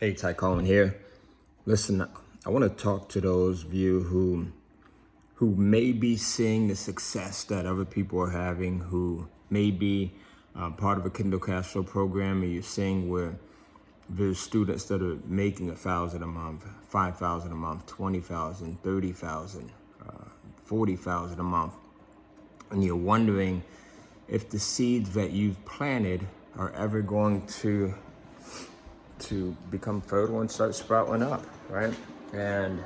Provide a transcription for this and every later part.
Hey, Ty Cohen here. Listen, I want to talk to those of you who may be seeing the success that other people are having, who may be part of a Kindle Cashflow program, and you're seeing where there's students that are making 1,000 a month, 5,000 a month, 20,000, 30,000, 40,000 a month, and you're wondering if the seeds that you've planted are ever going to become fertile and start sprouting up, right? And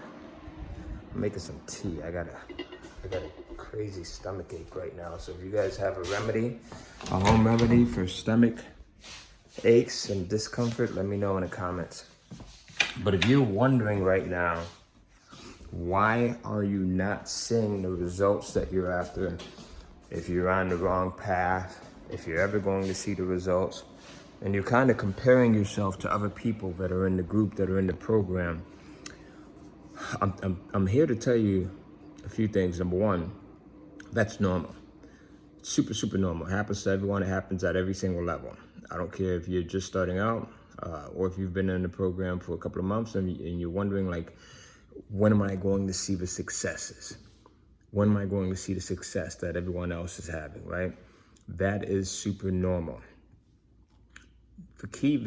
I'm making some tea. I got a crazy stomach ache right now. So if you guys have a remedy, a home remedy for stomach aches and discomfort, let me know in the comments. But if you're wondering right now, why are you not seeing the results that you're after? If you're on the wrong path, if you're ever going to see the results, and you're kind of comparing yourself to other people that are in the group, that are in the program, I'm here to tell you a few things. Number one, that's normal. Super, super normal. It happens to everyone. It happens at every single level. I don't care if you're just starting out or if you've been in the program for a couple of months and you're wondering, like, when am I going to see the successes? When am I going to see the success that everyone else is having, right? That is super normal. The key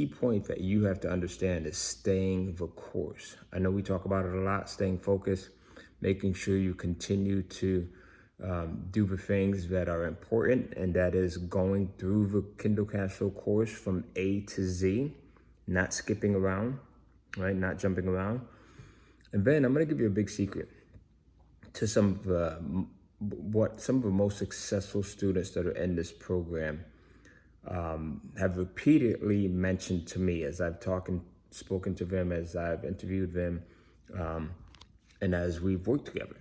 point that you have to understand is staying the course. I know we talk about it a lot, staying focused, making sure you continue to do the things that are important, and that is going through the Kindle Cashflow course from A to Z, not skipping around, right? Not jumping around. And then I'm gonna give you a big secret to some of the most successful students that are in this program have repeatedly mentioned to me as I've spoken to them, as I've interviewed them, and as we've worked together.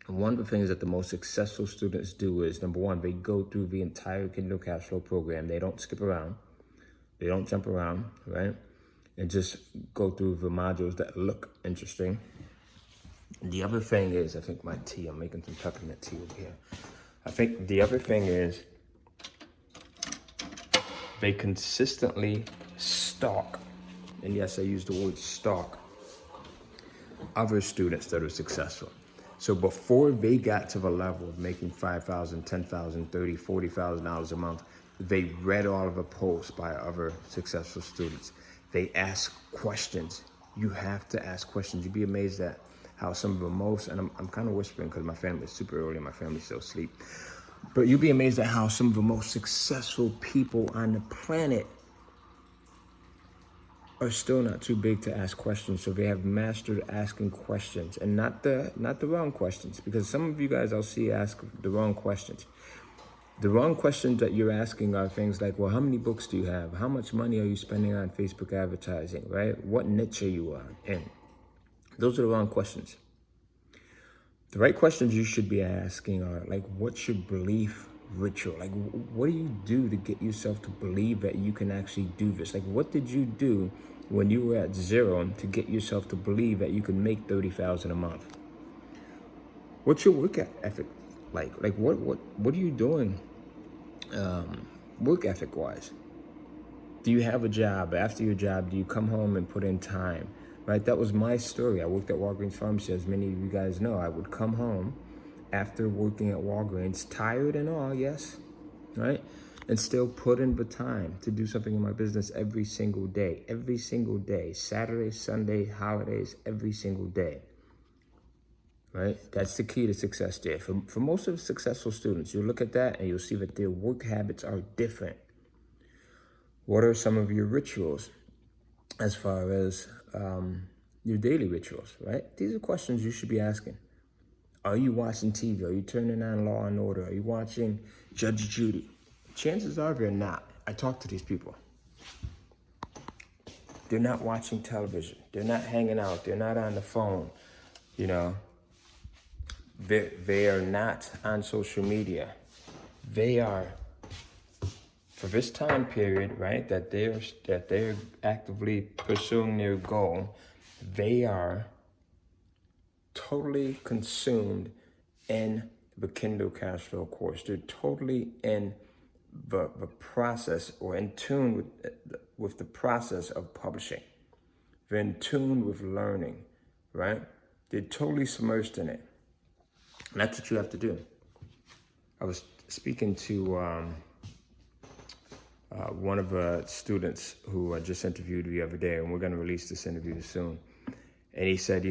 And one of the things that the most successful students do is, number one, they go through the entire Kindle Cashflow program. They don't skip around. They don't jump around, right? And just go through the modules that look interesting. And the other thing is, I think my tea, I'm making some peppermint tea over here. I think the other thing is, they consistently stalk, and yes, I use the word stalk, other students that are successful. So before they got to the level of making $5,000, $10,000, $30,000, $40,000 a month, they read all of the posts by other successful students. They ask questions. You have to ask questions. You'd be amazed at how some of the most, and I'm kind of whispering because my family's super early and my family's still asleep. But you'll be amazed at how some of the most successful people on the planet are still not too big to ask questions. So they have mastered asking questions, and not the wrong questions, because some of you guys I'll see ask the wrong questions. The wrong questions that you're asking are things like, well, how many books do you have? How much money are you spending on Facebook advertising, right? What niche are you in? Those are the wrong questions. The right questions you should be asking are, like, what's your belief ritual? Like, what do you do to get yourself to believe that you can actually do this? Like, what did you do when you were at zero to get yourself to believe that you can make $30,000 a month? What's your work ethic like? Like, what are you doing work ethic wise? Do you have a job? After your job, do you come home and put in time? Right? That was my story. I worked at Walgreens Pharmacy, as many of you guys know. I would come home after working at Walgreens, tired and all, yes, right? And still put in the time to do something in my business every single day, Saturday, Sunday, holidays, every single day, right? That's the key to success there. For most of the successful students, you'll look at that and you'll see that their work habits are different. What are some of your rituals as far as your daily rituals, right? These are questions you should be asking. Are you watching TV? Are you turning on Law and Order? Are you watching Judge Judy? Chances are they're not. I talk to these people. They're not watching television. They're not hanging out. They're not on the phone. You know, they are not on social media. They are, for this time period, right, that they're actively pursuing their goal, they are totally consumed in the Kindle Cashflow course. They're totally in the process, or in tune with with the process of publishing. They're in tune with learning, right? They're totally submerged in it. And that's what you have to do. I was speaking to one of the students who I just interviewed the other day, and we're going to release this interview soon. And he said,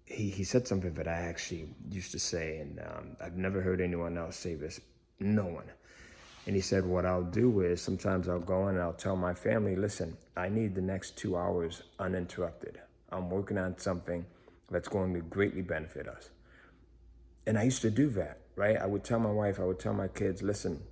he said something that I actually used to say, and I've never heard anyone else say this, no one. And he said, what I'll do is sometimes I'll go in and I'll tell my family, listen, I need the next 2 hours uninterrupted. I'm working on something that's going to greatly benefit us. And I used to do that, right? I would tell my wife, I would tell my kids, listen,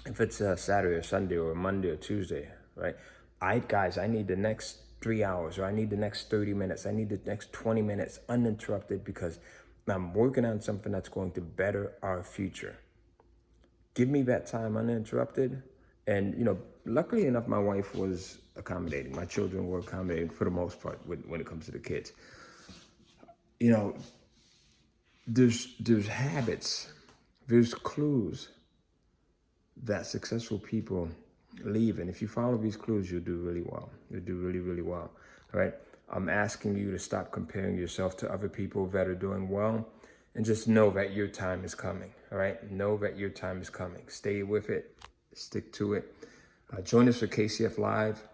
if it's a Saturday or Sunday or Monday or Tuesday, right? I need the next 3 hours, or I need the next 30 minutes. I need the next 20 minutes uninterrupted because I'm working on something that's going to better our future. Give me that time uninterrupted. And, luckily enough, my wife was accommodating. My children were accommodating for the most part when it comes to the kids. There's habits, there's clues that successful people leave. And if you follow these clues, you'll do really well. You'll do really, really well, all right? I'm asking you to stop comparing yourself to other people that are doing well and just know that your time is coming, all right? Know that your time is coming. Stay with it. Stick to it. Join us for KCF Live.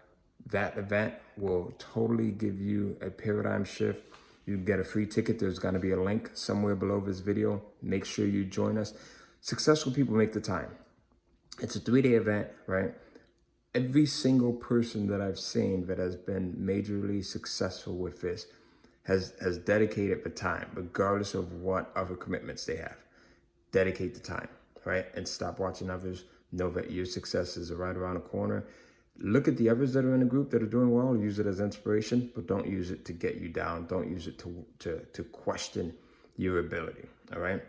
That event will totally give you a paradigm shift. You can get a free ticket. There's going to be a link somewhere below this video. Make sure you join us. Successful people make the time. It's a 3-day event, right? Every single person that I've seen that has been majorly successful with this has dedicated the time, regardless of what other commitments they have. Dedicate the time, right? And stop watching others. Know that your success is right around the corner. Look at the others that are in the group that are doing well. Use it as inspiration, but don't use it to get you down. Don't use it to question your ability, all right?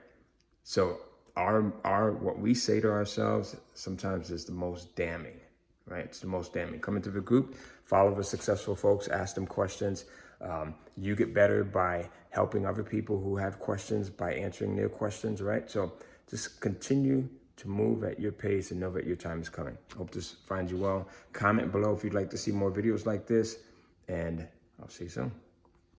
So our what we say to ourselves sometimes is the most damning, right? It's the most damning. Come into the group, follow the successful folks, ask them questions. You get better by helping other people who have questions, by answering their questions, right? So just continue to move at your pace and know that your time is coming. Hope this finds you well. Comment below if you'd like to see more videos like this, and I'll see you soon.